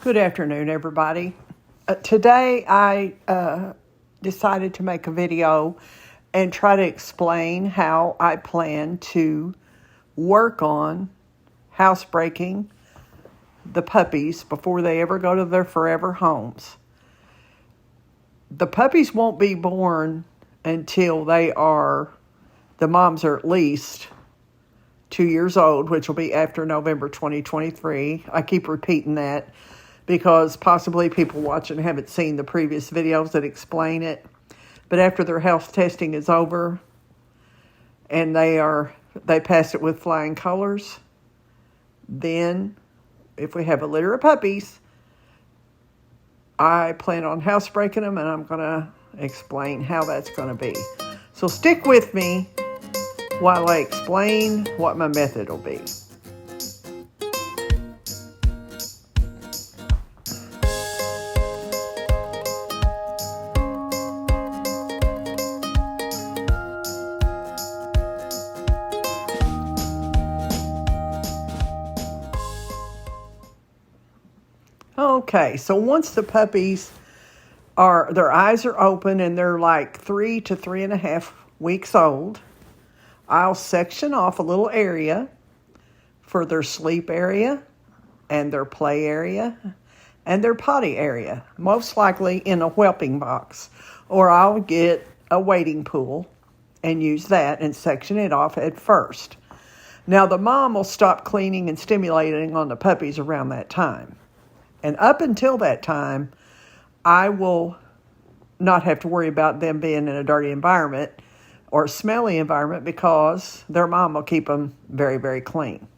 Good afternoon, everybody. Today I decided to make a video and try to explain how I plan to work on housebreaking the puppies before they ever go to their forever homes. The puppies won't be born until the moms are at least 2 years old, which will be after November 2023. I keep repeating that because possibly people watching haven't seen the previous videos that explain it. But after their health testing is over and they passed it with flying colors, then if we have a litter of puppies, I plan on housebreaking them, and I'm going to explain how that's going to be. So stick with me while I explain what my method will be. Okay, so once the puppies their eyes are open and they're like 3 to 3.5 weeks old, I'll section off a little area for their sleep area and their play area and their potty area, most likely in a whelping box. Or I'll get a wading pool and use that and section it off at first. Now the mom will stop cleaning and stimulating on the puppies around that time. And up until that time, I will not have to worry about them being in a dirty environment or a smelly environment because their mom will keep them very, very clean.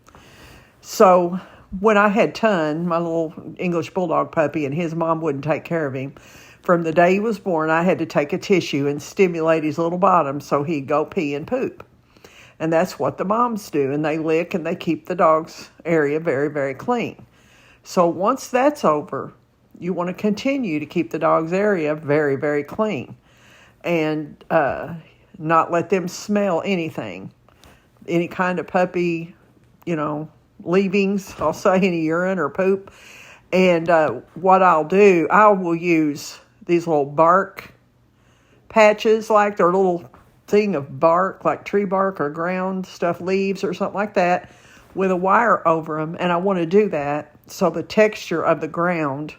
So when I had Ton, my little English Bulldog puppy, and his mom wouldn't take care of him, from the day he was born, I had to take a tissue and stimulate his little bottom so he'd go pee and poop. And that's what the moms do, and they lick and they keep the dog's area very, very clean. So once that's over, you want to continue to keep the dog's area very, very clean and not let them smell anything. Any kind of puppy, leavings, I'll say, any urine or poop. And what I'll do, I will use these little bark patches, like their little thing of bark, like tree bark or ground stuff, leaves or something like that, with a wire over them. And I want to do that so the texture of the ground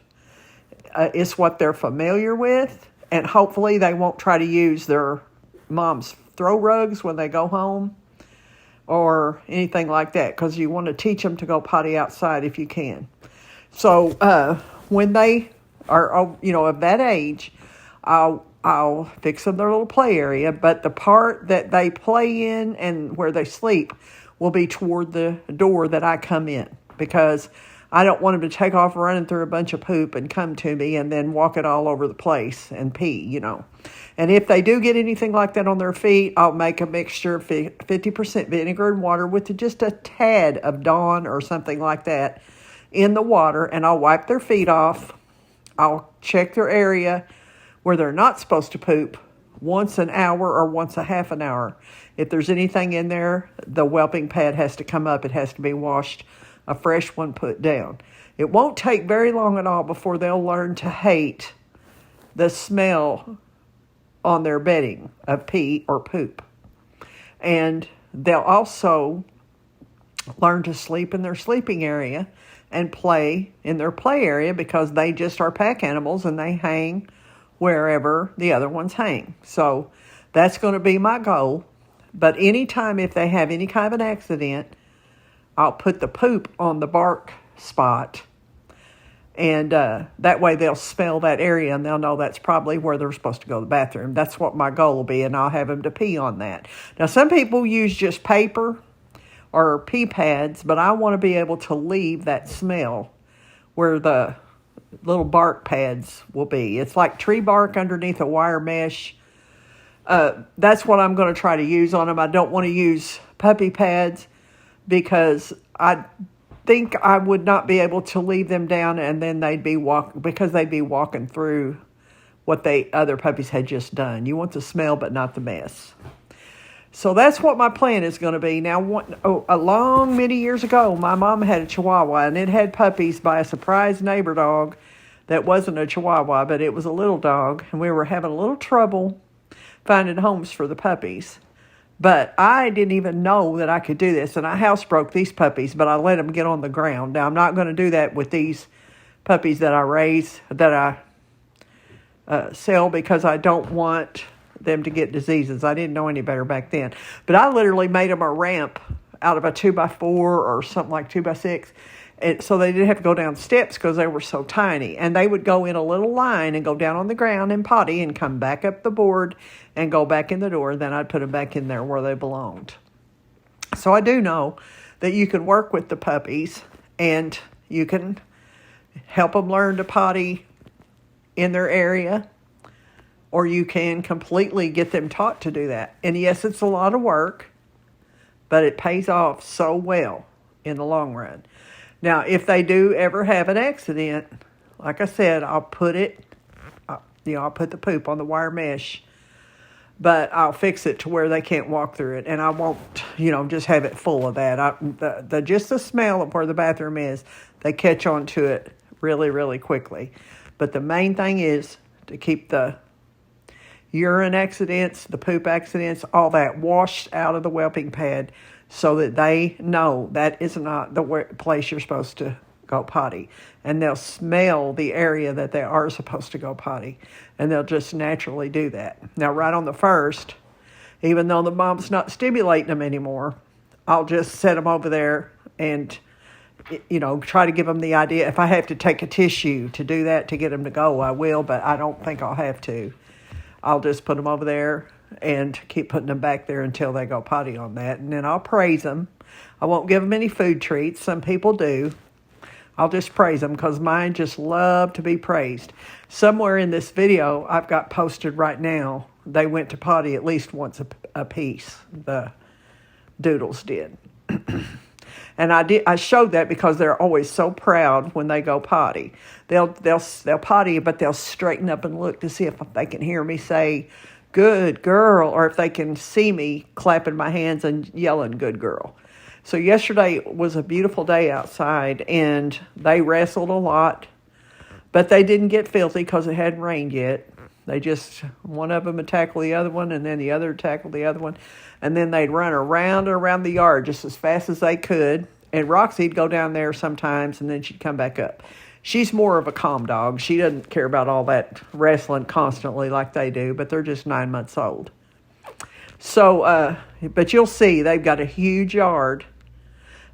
is what they're familiar with, and hopefully they won't try to use their mom's throw rugs when they go home or anything like that, because you want to teach them to go potty outside if you can. So when they are of that age, I'll fix them their little play area, but the part that they play in and where they sleep will be toward the door that I come in, because I don't want them to take off running through a bunch of poop and come to me and then walk it all over the place and pee, And if they do get anything like that on their feet, I'll make a mixture of 50% vinegar and water with just a tad of Dawn or something like that in the water, and I'll wipe their feet off. I'll check their area where they're not supposed to poop once an hour or once a half an hour. If there's anything in there, the whelping pad has to come up. It has to be washed, a fresh one put down. It won't take very long at all before they'll learn to hate the smell on their bedding of pee or poop. And they'll also learn to sleep in their sleeping area and play in their play area, because they just are pack animals and they hang wherever the other ones hang. So that's going to be my goal. But anytime if they have any kind of an accident, I'll put the poop on the bark spot, and that way they'll smell that area and they'll know that's probably where they're supposed to go to the bathroom. That's what my goal will be, and I'll have them to pee on that. Now, some people use just paper or pee pads, but I want to be able to leave that smell where the little bark pads will be. It's like tree bark underneath a wire mesh. That's what I'm going to try to use on them. I don't want to use puppy pads, because I think I would not be able to leave them down, and then they'd be walking through what other puppies had just done. You want the smell, but not the mess. So that's what my plan is going to be. Now, many years ago, my mom had a Chihuahua, and it had puppies by a surprise neighbor dog that wasn't a Chihuahua, but it was a little dog, and we were having a little trouble finding homes for the puppies. But I didn't even know that I could do this, and I housebroke these puppies, but I let them get on the ground. Now, I'm not going to do that with these puppies that I raise, that I sell, because I don't want them to get diseases. I didn't know any better back then. But I literally made them a ramp out of a 2x4 or something like 2x6. And so they didn't have to go down steps because they were so tiny. And they would go in a little line and go down on the ground and potty and come back up the board and go back in the door. Then I'd put them back in there where they belonged. So I do know that you can work with the puppies and you can help them learn to potty in their area, or you can completely get them taught to do that. And yes, it's a lot of work, but it pays off so well in the long run. Now, if they do ever have an accident, like I said, I'll put the poop on the wire mesh, but I'll fix it to where they can't walk through it. And I won't, just have it full of that. Just the smell of where the bathroom is, they catch on to it really, really quickly. But the main thing is to keep the urine accidents, the poop accidents, all that washed out of the whelping pad, so that they know that is not the place you're supposed to go potty. And they'll smell the area that they are supposed to go potty. And they'll just naturally do that. Now, right on the first, even though the mom's not stimulating them anymore, I'll just set them over there and, try to give them the idea. If I have to take a tissue to do that to get them to go, I will, but I don't think I'll have to. I'll just put them over there and keep putting them back there until they go potty on that. And then I'll praise them. I won't give them any food treats. Some people do. I'll just praise them because mine just love to be praised. Somewhere in this video I've got posted right now, they went to potty at least once a piece. The doodles did. And I showed that because they're always so proud when they go potty. They'll potty, but they'll straighten up and look to see if they can hear me say, "Good girl," or if they can see me clapping my hands and yelling, "Good girl." So yesterday was a beautiful day outside, and they wrestled a lot, but they didn't get filthy because it hadn't rained yet. They just, one of them would tackle the other one, and then the other would tackle the other one, and then they'd run around and around the yard just as fast as they could. And Roxie'd go down there sometimes, and then she'd come back up. She's more of a calm dog. She doesn't care about all that wrestling constantly like they do, but they're just 9 months old. So, but you'll see they've got a huge yard,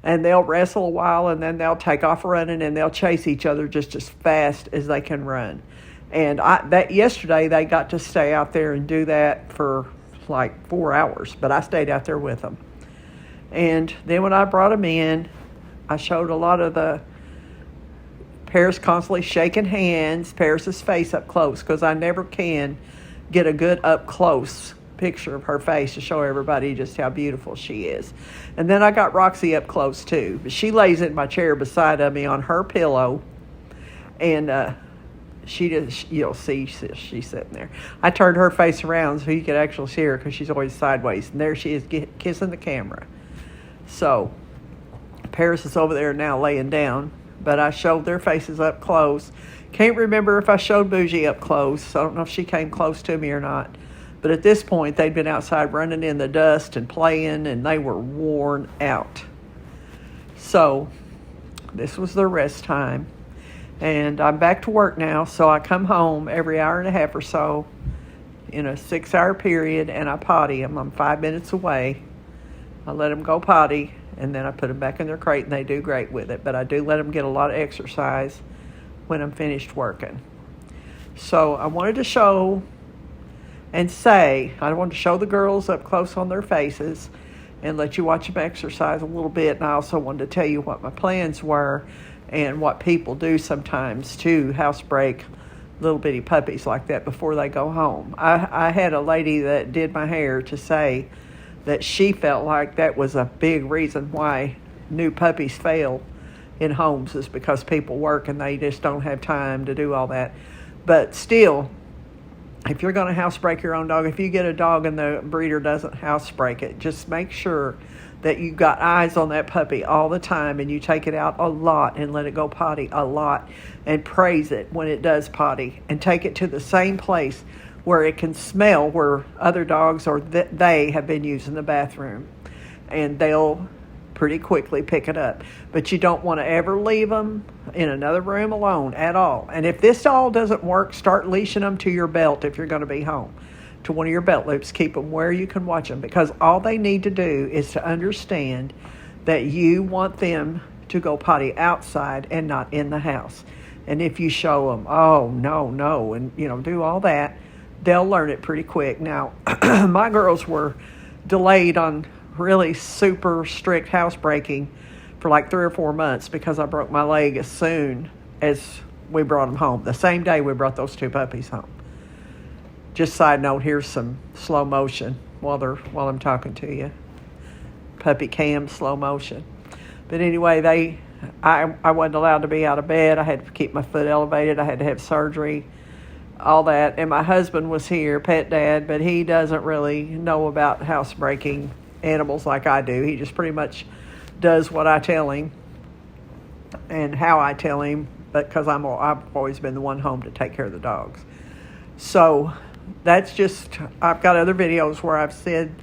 and they'll wrestle a while, and then they'll take off running, and they'll chase each other just as fast as they can run. And yesterday they got to stay out there and do that for like 4 hours, but I stayed out there with them. And then when I brought them in, I showed a lot of the Paris constantly shaking hands, Paris's face up close, because I never can get a good up close picture of her face to show everybody just how beautiful she is. And then I got Roxie up close too. She lays in my chair beside of me on her pillow, and you'll see she's sitting there. I turned her face around so you could actually see her because she's always sideways, and there she is kissing the camera. So Paris is over there now laying down, but I showed their faces up close. Can't remember if I showed Boujee up close. I don't know if she came close to me or not. But at this point, they'd been outside running in the dust and playing, and they were worn out. So this was their rest time. And I'm back to work now, so I come home every hour and a half or so in a 6-hour period, and I potty them. I'm 5 minutes away. I let them go potty, and then I put them back in their crate, and they do great with it. But I do let them get a lot of exercise when I'm finished working. So I wanted to show and say, I wanted to show the girls up close on their faces and let you watch them exercise a little bit. And I also wanted to tell you what my plans were and what people do sometimes to housebreak little bitty puppies like that before they go home. I had a lady that did my hair to say that she felt like that was a big reason why new puppies fail in homes, is because people work and they just don't have time to do all that. But still, if you're going to housebreak your own dog, if you get a dog and the breeder doesn't housebreak it, just make sure that you got eyes on that puppy all the time, and you take it out a lot and let it go potty a lot, and praise it when it does potty, and take it to the same place where it can smell where other dogs or they have been using the bathroom, and they'll pretty quickly pick it up. But you don't want to ever leave them in another room alone at all. And if this all doesn't work, start leashing them to your belt if you're going to be home, to one of your belt loops. Keep them where you can watch them, because all they need to do is to understand that you want them to go potty outside and not in the house. And if you show them, oh, no, and, do all that, they'll learn it pretty quick. Now, my girls were delayed on really super strict housebreaking for like 3 or 4 months because I broke my leg as soon as we brought them home. The same day we brought those 2 puppies home. Just side note, here's some slow motion while I'm talking to you. Puppy cam slow motion. But anyway, I wasn't allowed to be out of bed. I had to keep my foot elevated. I had to have surgery, all that. And my husband was here, pet dad, but he doesn't really know about housebreaking animals like I do. He just pretty much does what I tell him and how I tell him, because I've always been the one home to take care of the dogs. So that's just, I've got other videos where I've said,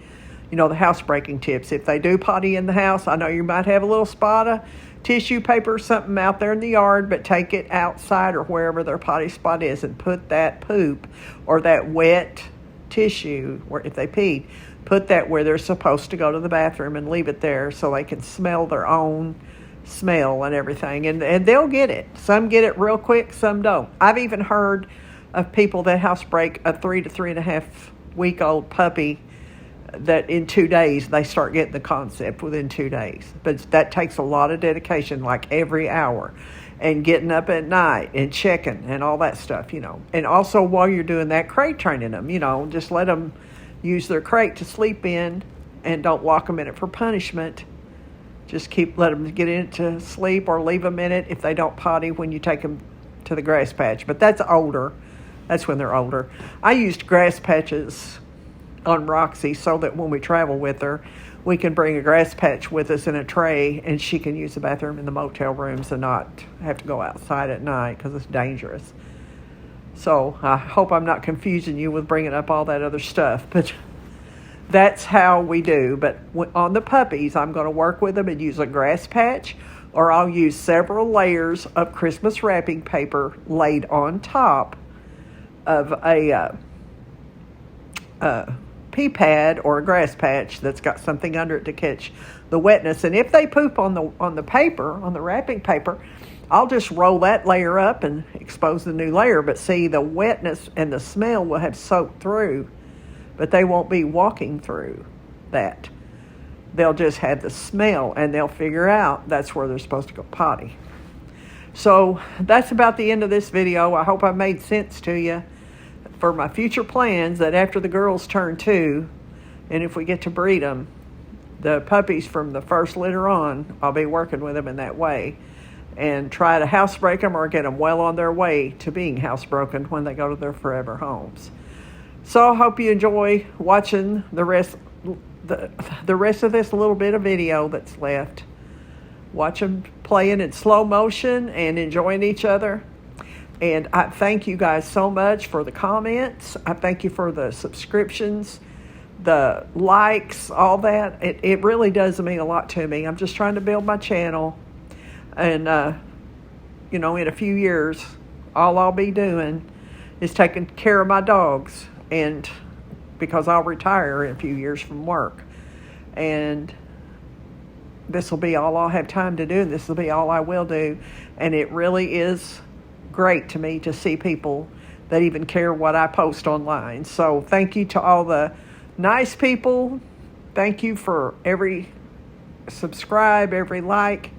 the housebreaking tips. If they do potty in the house, I know you might have a little spot of tissue paper or something out there in the yard, but take it outside or wherever their potty spot is and put that poop or that wet tissue, where if they peed, put that where they're supposed to go to the bathroom and leave it there so they can smell their own smell and everything. And they'll get it. Some get it real quick, some don't. I've even heard of people that housebreak a 3 to 3.5 week old puppy that in 2 days they start getting the concept within 2 days. But that takes a lot of dedication, like every hour, and getting up at night and checking and all that stuff, And also while you're doing that, crate training them, just let them use their crate to sleep in and don't lock them in it for punishment. Just let them get in it to sleep, or leave them in it if they don't potty when you take them to the grass patch. But that's older. That's when they're older. I used grass patches on Roxie so that when we travel with her, we can bring a grass patch with us in a tray, and she can use the bathroom in the motel rooms and not have to go outside at night because it's dangerous. So I hope I'm not confusing you with bringing up all that other stuff, but that's how we do. But on the puppies, I'm going to work with them and use a grass patch, or I'll use several layers of Christmas wrapping paper laid on top of a pee pad or a grass patch that's got something under it to catch the wetness. And if they poop on the paper, on the wrapping paper, I'll just roll that layer up and expose the new layer. But see, the wetness and the smell will have soaked through, but they won't be walking through that. They'll just have the smell, and they'll figure out that's where they're supposed to go potty. So that's about the end of this video. I hope I made sense to you for my future plans, that after the girls turn 2, and if we get to breed them, the puppies from the first litter on, I'll be working with them in that way and try to housebreak them or get them well on their way to being housebroken when they go to their forever homes. So I hope you enjoy watching the rest of this little bit of video that's left. Watch them playing in slow motion and enjoying each other. And I thank you guys so much for the comments. I thank you for the subscriptions, the likes, all that. It really does mean a lot to me. I'm just trying to build my channel. And, in a few years, all I'll be doing is taking care of my dogs. And because I'll retire in a few years from work. And this will be all I'll have time to do. And this will be all I will do. And it really is great to me to see people that even care what I post online. So thank you to all the nice people. Thank you for every subscribe, every like,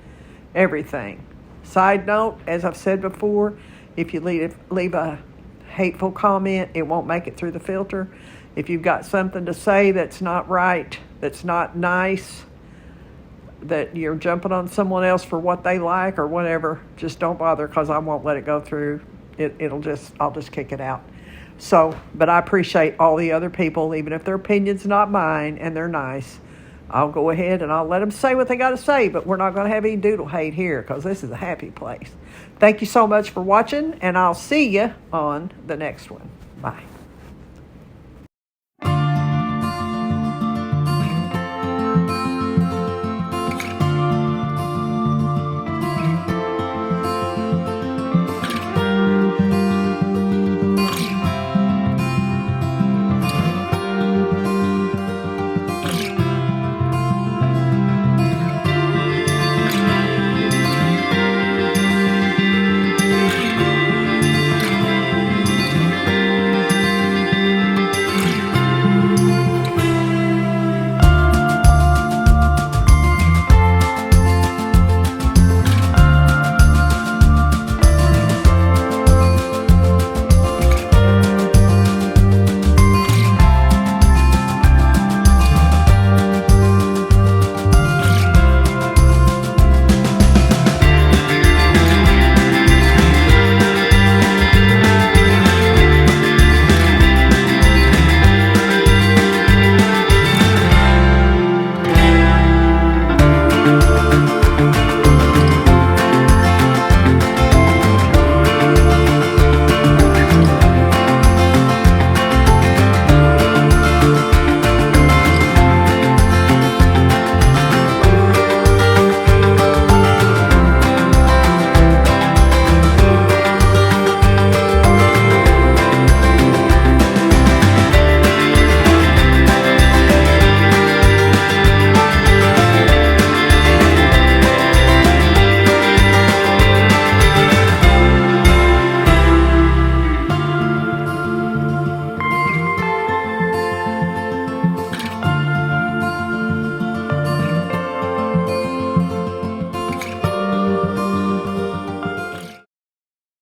everything. Side note, as I've said before, if you leave a hateful comment, it won't make it through the filter. If you've got something to say that's not right, that's not nice, that you're jumping on someone else for what they like or whatever, just don't bother, because I won't let it go through. I'll just kick it out. So, but I appreciate all the other people, even if their opinion's not mine and they're nice. I'll go ahead and I'll let them say what they got to say, but we're not going to have any doodle hate here because this is a happy place. Thank you so much for watching, and I'll see you on the next one. Bye.